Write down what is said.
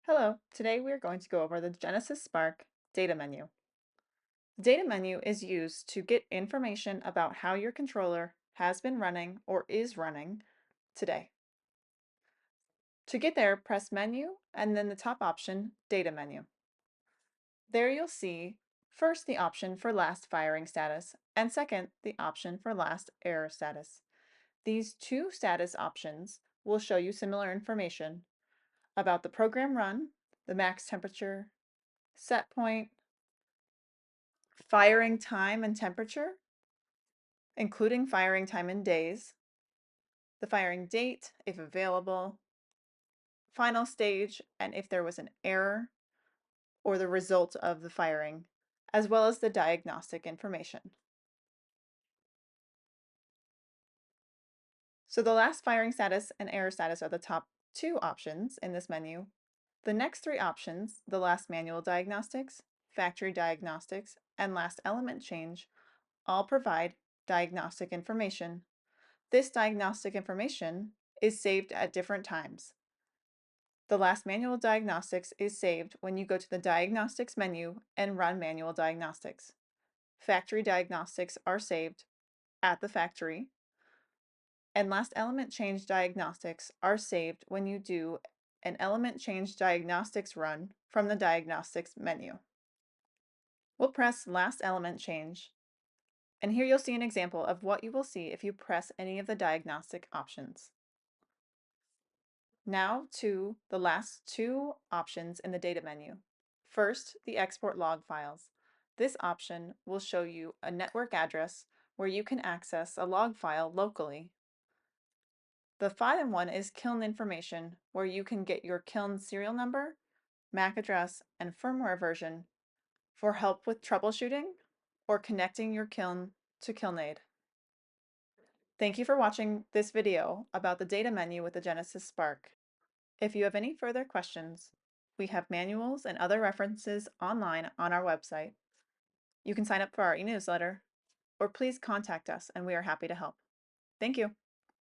Hello, today we are going to go over the Genesis Spark data menu. The data menu is used to get information about how your controller has been running or is running today. To get there, press Menu and then the top option, Data Menu. There you'll see first the option for last firing status and second the option for last error status. These two status options will show you similar information about the program run, the max temperature, set point, firing time and temperature, including firing time in days, the firing date, if available, final stage, and if there was an error or the result of the firing, as well as the diagnostic information. So the last firing status and error status are the top two options in this menu. The next three options, the last manual diagnostics, factory diagnostics, and last element change, all provide diagnostic information. This diagnostic information is saved at different times. The last manual diagnostics is saved when you go to the diagnostics menu and run manual diagnostics. Factory diagnostics are saved at the factory, and last element change diagnostics are saved when you do an element change diagnostics run from the diagnostics menu. We'll press last element change, and here you'll see an example of what you will see if you press any of the diagnostic options. Now to the last two options in the data menu. First, the export log files. This option will show you a network address where you can access a log file locally. The final one is kiln information, where you can get your kiln serial number, MAC address, and firmware version for help with troubleshooting or connecting your kiln to KilnAid. Thank you for watching this video about the data menu with the Genesis Spark. If you have any further questions, we have manuals and other references online on our website. You can sign up for our e-newsletter, or please contact us and we are happy to help. Thank you.